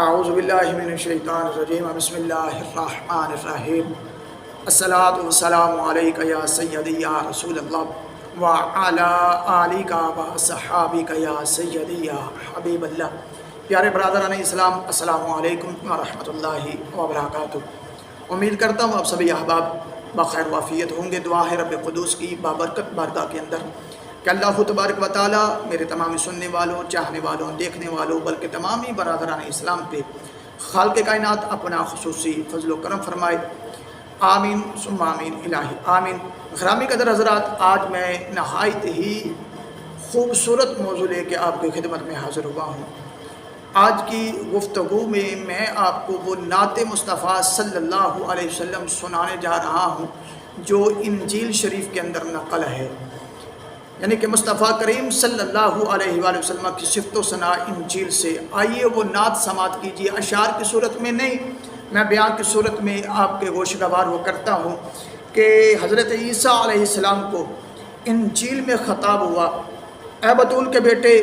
اعوذ باللہ من الشیطان الرجیم بسم اللہ الرحمن الرحیم الصلاۃ والسلام علیک یا سیدی یا رسول اللہ وعلی آلک و صحابک یا سیدی یا حبیب اللہ۔ پیارے برادران اسلام، السلام علیکم ورحمۃ اللہ وبرکاتہ۔ امید کرتا ہوں آپ سبھی احباب بخیر وافیت ہوں گے۔ دعا ہے رب قدوس کی بابرکت بارگاہ کے اندر کہ اللہ تبارک و تعالیٰ میرے تمام سننے والوں، چاہنے والوں، دیکھنے والوں، بلکہ تمامی برادران اسلام پہ خالق کائنات اپنا خصوصی فضل و کرم فرمائے۔ آمین ثم آمین الہی آمین۔ گرامی قدر حضرات، آج میں نہایت ہی خوبصورت موضوع لے کے آپ کی خدمت میں حاضر ہوا ہوں۔ آج کی گفتگو میں آپ کو وہ نعت مصطفیٰ صلی اللہ علیہ وسلم سنانے جا رہا ہوں جو انجیل شریف کے اندر نقل ہے، یعنی کہ مصطفیٰ کریم صلی اللہ علیہ وآلہ وسلم کی صفت و ثنا انجیل سے۔ آئیے وہ نعت سماعت کیجیے، اشعار کی صورت میں نہیں، میں بیان کی صورت میں آپ کے گوش گوار وہ کرتا ہوں کہ حضرت عیسیٰ علیہ السلام کو انجیل میں خطاب ہوا، اے بطول کے بیٹے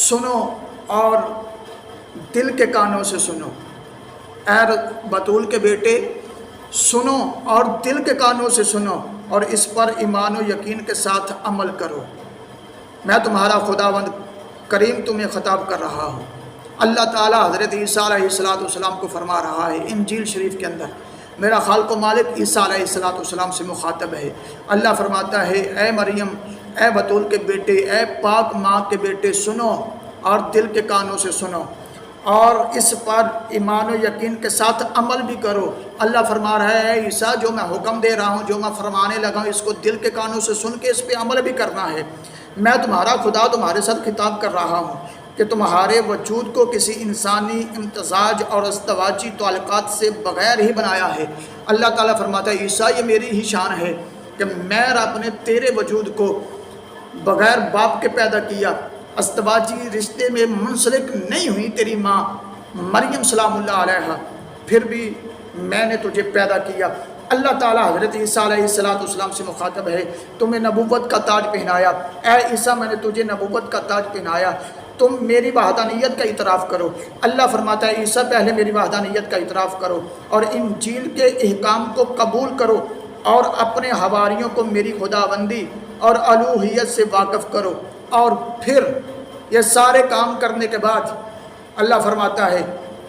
سنو اور دل کے کانوں سے سنو، اے بطول کے بیٹے سنو اور دل کے کانوں سے سنو اور اس پر ایمان و یقین کے ساتھ عمل کرو۔ میں تمہارا خداوند کریم تمہیں خطاب کر رہا ہوں۔ اللہ تعالیٰ حضرت عیسیٰ علیہ السلام کو فرما رہا ہے انجیل شریف کے اندر، میرا خالق و مالک عیسیٰ علیہ السلام سے مخاطب ہے۔ اللہ فرماتا ہے اے مریم، اے بطول کے بیٹے، اے پاک ماں کے بیٹے سنو اور دل کے کانوں سے سنو اور اس پر ایمان و یقین کے ساتھ عمل بھی کرو۔ اللہ فرما رہا ہے عیسیٰ، جو میں حکم دے رہا ہوں، جو میں فرمانے لگا ہوں، اس کو دل کے کانوں سے سن کے اس پہ عمل بھی کرنا ہے۔ میں تمہارا خدا تمہارے ساتھ خطاب کر رہا ہوں کہ تمہارے وجود کو کسی انسانی امتزاج اور ازدواجی تعلقات سے بغیر ہی بنایا ہے۔ اللہ تعالیٰ فرماتا ہے عیسیٰ، یہ میری ہی شان ہے کہ میں اپنے تیرے وجود کو بغیر باپ کے پیدا کیا، ازدواجی رشتے میں منسلک نہیں ہوئی تیری ماں مریم سلام اللہ علیہا، پھر بھی میں نے تجھے پیدا کیا۔ اللہ تعالیٰ حضرت عیسیٰ علیہ السلام سے مخاطب ہے، تمہیں نبوت کا تاج پہنایا، اے عیسیٰ میں نے تجھے نبوت کا تاج پہنایا، تم میری وحدانیت کا اعتراف کرو۔ اللہ فرماتا ہے عیسیٰ پہلے میری وحدانیت کا اعتراف کرو اور انجیل کے احکام کو قبول کرو اور اپنے حواریوں کو میری خداوندی اور الوہیت سے واقف کرو۔ اور پھر یہ سارے کام کرنے کے بعد اللہ فرماتا ہے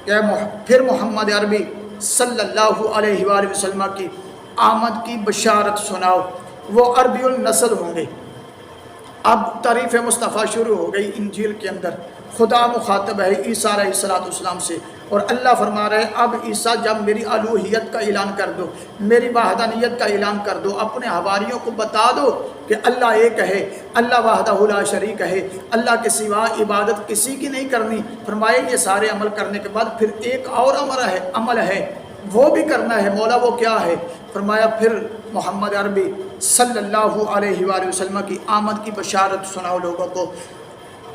کہ پھر محمد عربی صلی اللہ علیہ وآلہ وسلم کی آمد کی بشارت سناؤ، وہ عربی النسل ہوں گے۔ اب تعریف مصطفیٰ شروع ہو گئی انجیل کے اندر۔ خدا مخاطب ہے عیسیٰ علیہ السلام سے اور اللہ فرما رہے اب عیسیٰ جب میری الوہیت کا اعلان کر دو، میری وحدانیت کا اعلان کر دو، اپنے حواریوں کو بتا دو کہ اللہ ایک ہے، اللہ وحدہ لا شریک ہے، اللہ کے سوا عبادت کسی کی نہیں کرنی۔ فرمائے یہ سارے عمل کرنے کے بعد پھر ایک اور عمل ہے وہ بھی کرنا ہے۔ مولا وہ کیا ہے؟ فرمایا پھر محمد عربی صلی اللہ علیہ وآلہ وسلم کی آمد کی بشارت سناؤ لوگوں کو۔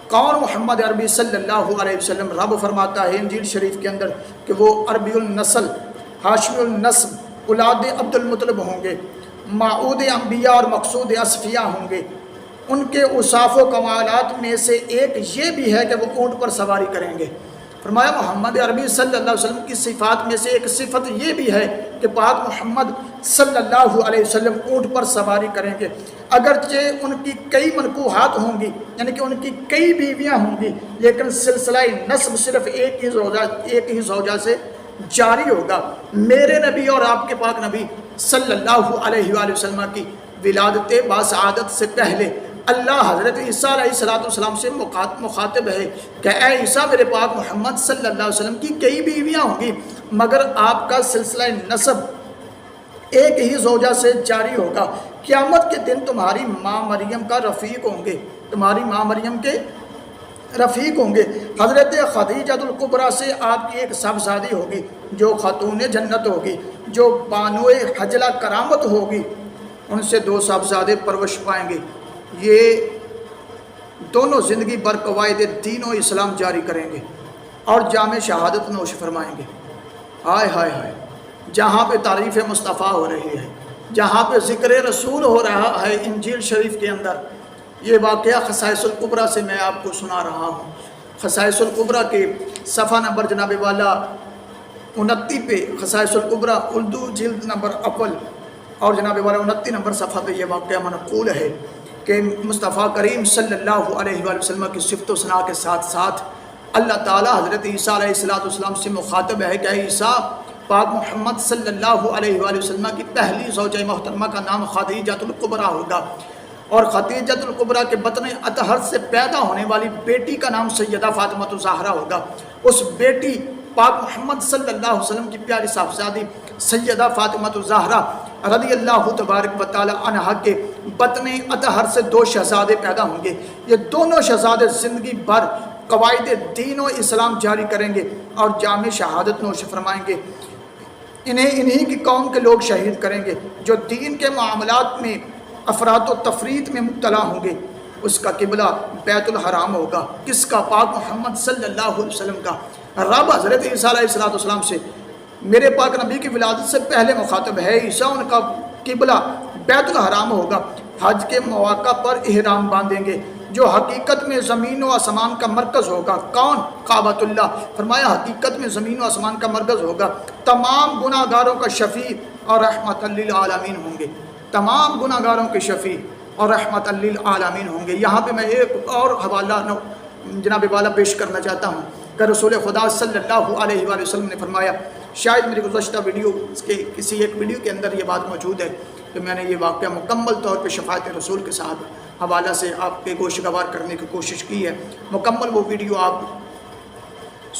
کون محمد عربی صلی اللہ علیہ وسلم؟ رب فرماتا ہے انجیل شریف کے اندر کہ وہ عربی النسل، ہاشمی النسل، اولاد عبد المطلب ہوں گے، معود انبیاء اور مقصود اصفیاء ہوں گے۔ ان کے اوصاف و کمالات میں سے ایک یہ بھی ہے کہ وہ اونٹ پر سواری کریں گے۔ فرمایا محمد عربی صلی اللہ علیہ وسلم کی صفات میں سے ایک صفت یہ بھی ہے کہ پاک محمد صلی اللہ علیہ وسلم اونٹ پر سواری کریں گے۔ اگرچہ ان کی کئی منکوحات ہوں گی، یعنی کہ ان کی کئی بیویاں ہوں گی، لیکن سلسلہ نسب صرف ایک ہی زوجہ سے جاری ہوگا۔ میرے نبی اور آپ کے پاک نبی صلی اللہ علیہ وآلہ وسلم کی ولادت باسعادت سے پہلے اللہ حضرت عیسیٰ علیہ السلام سے مخاطب ہے کہ اے عیسیٰ میرے پاک محمد صلی اللہ علیہ وسلم کی کئی بیویاں ہوں گی، مگر آپ کا سلسلہ نسب ایک ہی زوجہ سے جاری ہوگا۔ قیامت کے دن تمہاری ماں مریم کا رفیق ہوں گے، تمہاری ماں مریم کے رفیق ہوں گے۔ حضرت خدیجہ الکبریٰ سے آپ کی ایک صاحبزادی ہوگی جو خاتون جنت ہوگی، جو بانو حجلہ کرامت ہوگی، ان سے 2 صاحبزادے پرورش پائیں گے۔ یہ دونوں زندگی بر قواعد دین و اسلام جاری کریں گے اور جام شہادت نوش فرمائیں گے۔ ہائے ہائے ہائے، جہاں پہ تعریف مصطفیٰ ہو رہی ہے، جہاں پہ ذکر رسول ہو رہا ہے انجیل شریف کے اندر، یہ واقعہ خصائص الکبریٰ سے میں آپ کو سنا رہا ہوں۔ خصائص الکبریٰ کے صفحہ نمبر جناب والا 29 پہ، خصائص الکبریٰ اردو جلد نمبر اول اور جناب والا 29 نمبر صفحہ پہ یہ واقعہ منقول ہے کہ مصطفیٰ کریم صلی اللہ علیہ وآلہ وسلم کی صفت و ثنا کے ساتھ ساتھ اللہ تعالیٰ حضرت عیسیٰ علیہ السلام سے مخاطب ہے کہ اے عیسیٰ، پاک محمد صلی اللہ علیہ وآلہ وسلم کی پہلی زوجہ محترمہ کا نام خدیجۃ الکبریٰ ہوگا، اور خدیجۃ الکبریٰ کے بطن اطہر سے پیدا ہونے والی بیٹی کا نام سیدہ فاطمہ الزہرا ہوگا۔ اس بیٹی پاک محمد صلی اللہ علیہ وسلم کی پیاری صاحبزادی سیدہ فاطمہ الزہرا رضی اللہ تبارک و تعالی عنہا کے بطن اطہر سے 2 شہزادے پیدا ہوں گے۔ یہ دونوں شہزادے زندگی بھر قواعد دین و اسلام جاری کریں گے اور جامع شہادت نوش فرمائیں گے۔ انہی کی قوم کے لوگ شہید کریں گے۔ جو دین کے معاملات میں افراط و تفریط میں مبتلا ہوں گے، اس کا قبلہ بیت الحرام ہوگا۔ کس کا؟ پاک محمد صلی اللہ علیہ وسلم کا۔ رب حضرت عیسیٰ علیہ السلام سے میرے پاک نبی کی ولادت سے پہلے مخاطب ہے عیسیٰ، ان کا قبلہ بیت الحرام ہوگا۔ حج کے مواقع پر احرام باندھیں گے، جو حقیقت میں زمین و آسمان کا مرکز ہوگا۔ کون؟ کعبۃ اللہ۔ فرمایا حقیقت میں زمین و آسمان کا مرکز ہوگا۔ تمام گناہ گاروں کا شفیع اور رحمت للعالمین ہوں گے۔ تمام گناہ گاروں کے شفیع اور رحمت للعالمین ہوں گے۔ یہاں پہ میں ایک اور حوالہ جناب والا پیش کرنا چاہتا ہوں کہ رسول خدا صلی اللہ علیہ وآلہ وسلم نے فرمایا، شاید میری گزشتہ ویڈیو کے کسی ایک ویڈیو کے اندر یہ بات موجود ہے کہ میں نے یہ واقعہ مکمل طور پہ شفاعت رسول کے ساتھ حوالہ سے آپ کے گوشگوار کرنے کی کوشش کی ہے۔ مکمل وہ ویڈیو آپ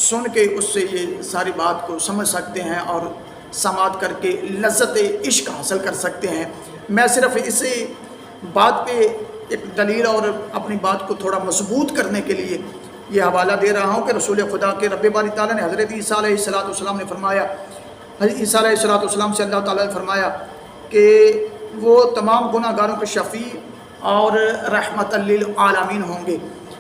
سن کے اس سے یہ ساری بات کو سمجھ سکتے ہیں اور سماعت کر کے لذت عشق حاصل کر سکتے ہیں۔ میں صرف اسی بات پہ ایک دلیل اور اپنی بات کو تھوڑا مضبوط کرنے کے لیے یہ حوالہ دے رہا ہوں کہ رسول خدا کے رب باری تعالیٰ نے حضرت عیسیٰ علیہ السلام نے فرمایا، حضرت عیسیٰ علیہ السلام سے اللہ تعالیٰ نے فرمایا کہ وہ تمام گناہ گاروں کے شفیع اور رحمت للعالمین ہوں گے۔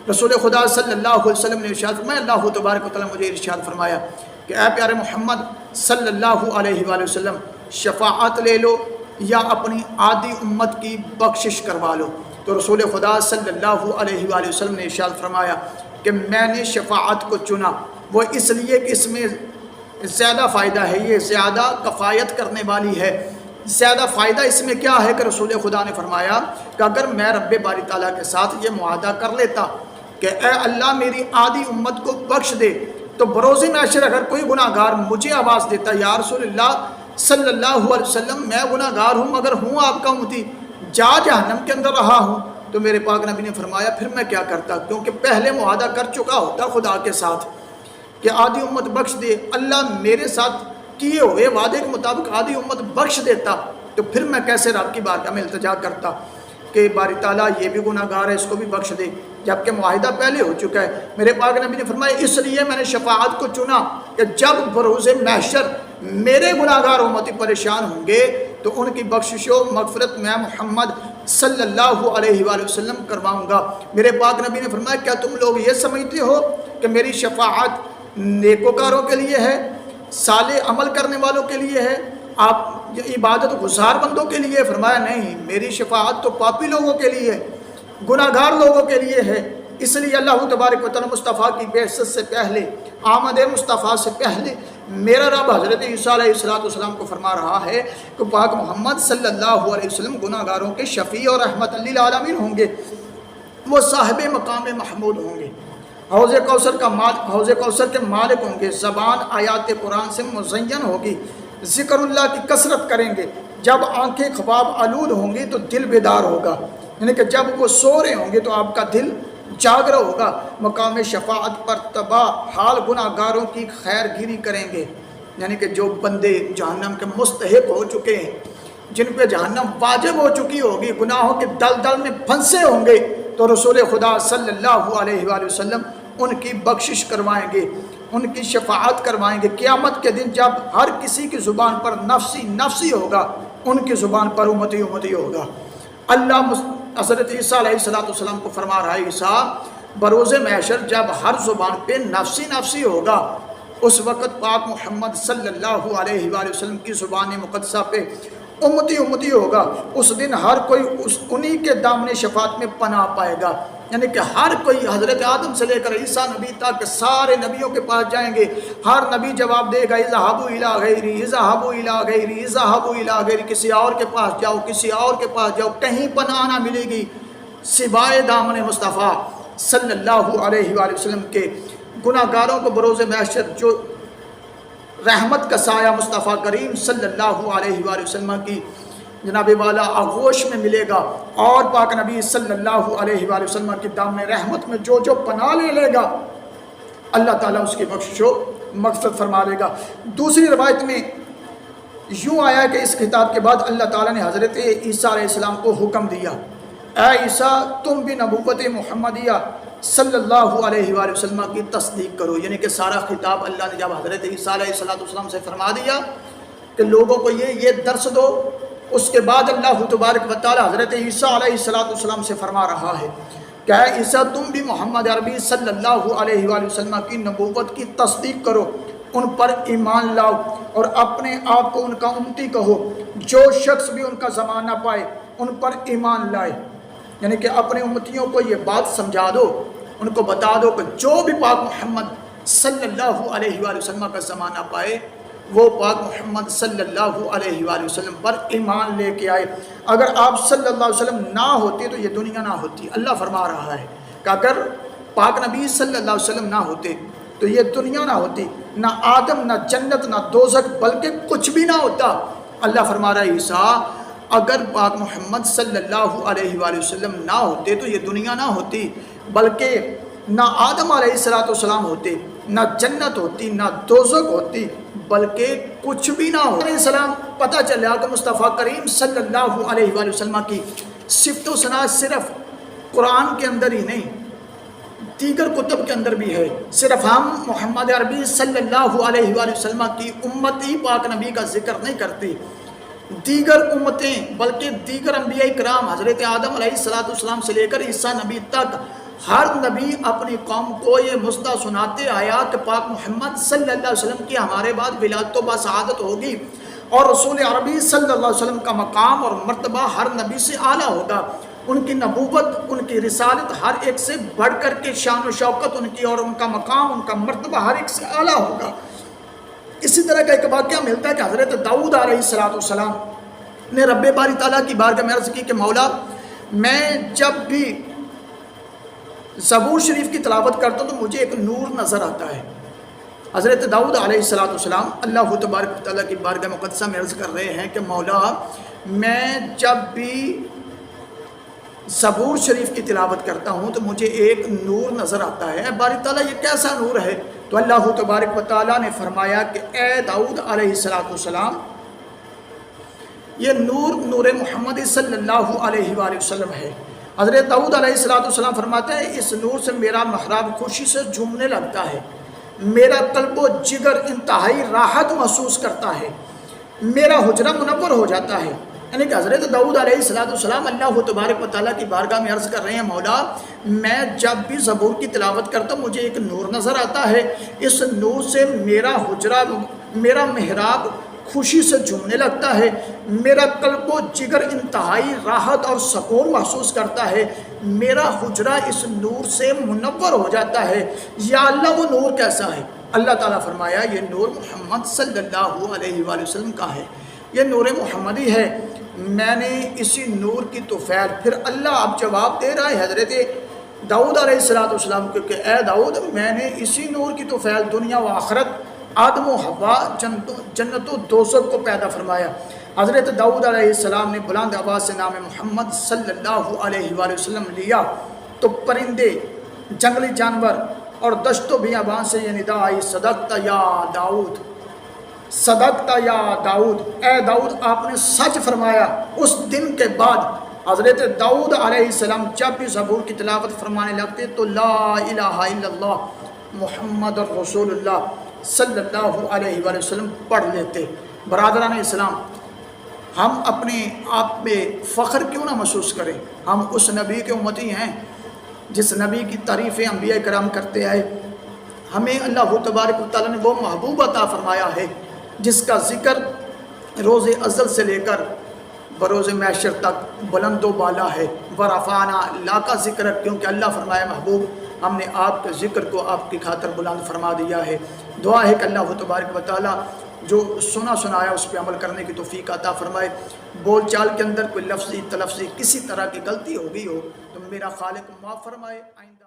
رسول خدا صلی اللہ علیہ وسلم نے ارشاد فرمایا، اللہ تبارک و تعالیٰ مجھے ارشاد فرمایا کہ اے پیارے محمد صلی اللہ علیہ وآلہ وسلم، شفاعت لے لو یا اپنی آدھی امت کی بخشش کروا لو۔ تو رسول خدا صلی اللہ علیہ وآلہ وسلم نے ارشاد فرمایا کہ میں نے شفاعت کو چنا، وہ اس لیے کہ اس میں زیادہ فائدہ ہے، یہ زیادہ کفایت کرنے والی ہے۔ زیادہ فائدہ اس میں کیا ہے کہ رسول خدا نے فرمایا کہ اگر میں رب باری تعالیٰ کے ساتھ یہ معاہدہ کر لیتا کہ اے اللہ میری آدھی امت کو بخش دے، تو بروز محشر اگر کوئی گناہ گار مجھے آواز دیتا، یا رسول اللہ صلی اللہ علیہ وسلم میں گناہ گار ہوں مگر ہوں آپ کا امتی، جہنم کے اندر رہا ہوں، تو میرے پاک نبی نے فرمایا پھر میں کیا کرتا، کیونکہ پہلے معاہدہ کر چکا ہوتا خدا کے ساتھ کہ آدھی امت بخش دے۔ اللہ میرے ساتھ کیے ہوئے وعدے کے مطابق آدھی امت بخش دیتا، تو پھر میں کیسے رب کی بارگاہ میں التجا کرتا کہ باری تعالیٰ یہ بھی گناہ گار ہے، اس کو بھی بخش دے، جبکہ معاہدہ پہلے ہو چکا ہے۔ میرے پاک نبی نے فرمایا اس لیے میں نے شفاعت کو چنا کہ جب بروز محشر میرے گناہ گار امتی پریشان ہوں گے تو ان کی بخشش و مغفرت میں محمد صلی اللہ علیہ وآلہ وسلم کرواؤں گا۔ میرے پاک نبی نے فرمایا کیا تم لوگ یہ سمجھتے ہو کہ میری شفاعت نیکوکاروں کے لیے ہے، صالح عمل کرنے والوں کے لیے ہے، آپ عبادت گزار بندوں کے لیے؟ فرمایا نہیں، میری شفاعت تو پاپی لوگوں کے لیے ہے، گناہ گار لوگوں کے لیے ہے۔ اس لیے اللہ تبارک و تعالیٰ مصطفیٰ کی بعثت سے پہلے، آمد مصطفیٰ سے پہلے میرا رب حضرت عیسیٰ علیہ السلام کو فرما رہا ہے کہ پاک محمد صلی اللہ علیہ وسلم گناہ گاروں کے شفیع اور رحمت للعالمین ہوں گے، وہ صاحب مقام محمود ہوں گے، حوض کوثر کے مالک ہوں گے، زبان آیات قرآن سے مزین ہوگی، ذکر اللہ کی کثرت کریں گے، جب آنکھیں خواب آلود ہوں گی تو دل بیدار ہوگا، یعنی کہ جب وہ سو رہے ہوں گے تو آپ کا دل جاگ رہا ہوگا۔ مقام شفاعت پر تباہ حال گناہ گاروں کی خیر گیری کریں گے، یعنی کہ جو بندے جہنم کے مستحق ہو چکے ہیں، جن پہ جہنم واجب ہو چکی ہوگی، گناہوں کے دلدل میں پھنسے ہوں گے، تو رسول خدا صلی اللہ علیہ وآلہ وسلم ان کی بخشش کروائیں گے، ان کی شفاعت کروائیں گے۔ قیامت کے دن جب ہر کسی کی زبان پر نفسی نفسی ہوگا، ان کی زبان پر امتی امتی ہوگا۔ اللہ حضرت عیسیٰ علیہ السلام کو فرما رہا ہے، عیسیٰ بروز محشر جب ہر زبان پہ نفسی نفسی ہوگا، اس وقت پاک محمد صلی اللہ علیہ وآلہ وسلم کی زبان مقدسہ پہ امتی امتی ہوگا۔ اس دن ہر کوئی انہی کے دامن شفاعت میں پناہ پائے گا، یعنی کہ ہر کوئی حضرت آدم سے لے کر عیسیٰ نبی تک سارے نبیوں کے پاس جائیں گے، ہر نبی جواب دے گا اذهبوا الی غیری، اذهبوا الی غیری، اذهبوا الی غیری، کسی اور کے پاس جاؤ، کسی اور کے پاس جاؤ، کہیں پناہ نہ ملے گی سوائے دامن مصطفیٰ صلی اللہ علیہ وآلہ وسلم کے۔ گناہ گاروں کو بروز محشر جو رحمت کا سایہ مصطفیٰ کریم صلی اللہ علیہ وآلہ وسلم کی جناب والا آغوش میں ملے گا، اور پاک نبی صلی اللہ علیہ وآلہ وسلم کی دامن رحمت میں جو جو پناہ لے لے گا اللہ تعالیٰ اس کی بخشش و مغفرت فرما دے گا۔ دوسری روایت میں یوں آیا کہ اس خطاب کے بعد اللہ تعالیٰ نے حضرت عیسیٰ علیہ السلام کو حکم دیا، اے عیسیٰ تم بھی نبوت محمدیہ صلی اللہ علیہ وآلہ وسلم کی تصدیق کرو۔ یعنی کہ سارا خطاب اللہ نے جب حضرت عیسیٰ علیہ السلام سے فرما دیا کہ لوگوں کو یہ درس دو، اس کے بعد اللہ تبارک و تعالی حضرت عیسیٰ علیہ السلام سے فرما رہا ہے کہ اے عیسیٰ تم بھی محمد عربی صلی اللہ علیہ وآلہ وسلم کی نبوت کی تصدیق کرو، ان پر ایمان لاؤ اور اپنے آپ کو ان کا امتی کہو۔ جو شخص بھی ان کا زمانہ پائے ان پر ایمان لائے، یعنی کہ اپنے امتیوں کو یہ بات سمجھا دو، ان کو بتا دو کہ جو بھی پاک محمد صلی اللہ علیہ وآلہ وسلم کا زمانہ پائے وہ پاک محمد صلی اللہ علیہ وآلہ وسلم پر ایمان لے کے آئے۔ اگر آپ صلی اللہ علیہ وسلم نہ ہوتے تو یہ دنیا نہ ہوتی۔ اللہ فرما رہا ہے کہ اگر پاک نبی صلی اللہ علیہ وسلم نہ ہوتے تو یہ دنیا نہ ہوتی، نہ آدم، نہ جنت، نہ دوزخ، بلکہ کچھ بھی نہ ہوتا۔ اللہ فرما رہا ہے عیسیٰ اگر پاک محمد صلی اللہ علیہ وآلہ وسلم نہ ہوتے تو یہ دنیا نہ ہوتی، بلکہ نہ آدم علیہ السلام ہوتے، نہ جنت ہوتی، نہ دوزخ ہوتی، بلکہ کچھ بھی نہ ہو۔ علیہ السلام پتہ چلا کہ مصطفیٰ کریم صلی اللہ علیہ وآلہ وسلم کی صفت و ثنا صرف قرآن کے اندر ہی نہیں دیگر کتب کے اندر بھی ہے۔ صرف ہم محمد عربی صلی اللہ علیہ وآلہ وسلم کی امتی پاک نبی کا ذکر نہیں کرتے، دیگر امتیں بلکہ دیگر انبیاء کرام حضرت آدم علیہ السلام سے لے کر عیسیٰ نبی تک ہر نبی اپنی قوم کو یہ مصدع سناتے آیا کہ پاک محمد صلی اللہ علیہ وسلم کی ہمارے بعد ولادت و بسعادت ہوگی، اور رسول عربی صلی اللہ علیہ وسلم کا مقام اور مرتبہ ہر نبی سے اعلیٰ ہوگا۔ ان کی نبوت، ان کی رسالت ہر ایک سے بڑھ کر کے شان و شوکت ان کی، اور ان کا مقام، ان کا مرتبہ ہر ایک سے اعلیٰ ہوگا۔ اسی طرح کا ایک واقعہ ملتا ہے کہ حضرت داؤد علیہ السلام نے رب باری تعالیٰ کی بارگاہ میں عرض کی کہ مولا میں جب بھی زبور شریف کی تلاوت کرتا ہوں تو مجھے ایک نور نظر آتا ہے۔ حضرت داؤد علیہ السلام اللہ تبارک تعالیٰ کی بارگاہ مقدسہ میں عرض کر رہے ہیں کہ مولا میں جب بھی زبور شریف کی تلاوت کرتا ہوں تو مجھے ایک نور نظر آتا ہے۔ باری تعالیٰ یہ کیسا نور ہے؟ تو اللہ تبارک و تعالیٰ نے فرمایا کہ اے داؤد علیہ السلام یہ نور محمد صلی اللہ علیہ وآلہ وسلم ہے۔ حضرت داؤد علیہ السلام فرماتے ہیں اس نور سے میرا محراب خوشی سے جھومنے لگتا ہے، میرا قلب و جگر انتہائی راحت محسوس کرتا ہے، میرا حجرہ منور ہو جاتا ہے۔ یعنی کہ حضرت داؤد علیہ السلام اللہ تبارک و تعالیٰ کی بارگاہ میں عرض کر رہے ہیں مولا میں جب بھی زبور کی تلاوت کرتا ہوں مجھے ایک نور نظر آتا ہے، اس نور سے میرا حجرہ، میرا محراب خوشی سے جھومنے لگتا ہے، میرا قلب و جگر انتہائی راحت اور سکون محسوس کرتا ہے، میرا حجرہ اس نور سے منور ہو جاتا ہے۔ یا اللہ وہ نور کیسا ہے؟ اللہ تعالیٰ فرمایا یہ نور محمد صلی اللہ علیہ وآلہ وسلم کا ہے، یہ نور محمدی ہے۔ میں نے اسی نور کی توفیل، پھر اللہ اب جواب دے رہا ہے حضرت داؤد علیہ السلام کو کہ اے داؤد میں نے اسی نور کی توفیل دنیا و آخرت، آدم و حوا، جنت و دوزخ کو پیدا فرمایا۔ حضرت داؤد علیہ السلام نے بلند آواز سے نام محمد صلی اللہ علیہ وآلہ وسلم لیا تو پرندے، جنگلی جانور اور دشت و بیابان سے یہ ندا آئی صدقت یا داؤد، صدقت یا داؤد، اے داؤد آپ نے سچ فرمایا۔ اس دن کے بعد حضرت داؤد علیہ السلام جب بھی زبور کی تلاوت فرمانے لگتے تو لا الہ الا اللہ محمد الرسول اللہ صلی اللہ علیہ وآلہ وسلم پڑھ لیتے۔ برادران اسلام ہم اپنے آپ میں فخر کیوں نہ محسوس کریں؟ ہم اس نبی کے امتی ہیں جس نبی کی تعریفیں انبیاء کرام کرتے آئے۔ ہمیں اللہ تبارک و تعالیٰ نے وہ محبوب عطا فرمایا ہے جس کا ذکر روز ازل سے لے کر بروز محشر تک بلند و بالا ہے۔ ورفعنا لا کا ذکر، کیونکہ اللہ فرمایا محبوب ہم نے آپ کے ذکر کو آپ کی خاطر بلند فرما دیا ہے۔ دعا ہے کہ اللہ تبارک و تعالیٰ جو سنا سنایا اس پہ عمل کرنے کی توفیق عطا فرمائے۔ بول چال کے اندر کوئی لفظی تلفظی کسی طرح کی غلطی ہو گئی ہو تو میرا خالق معاف فرمائے۔ آئندہ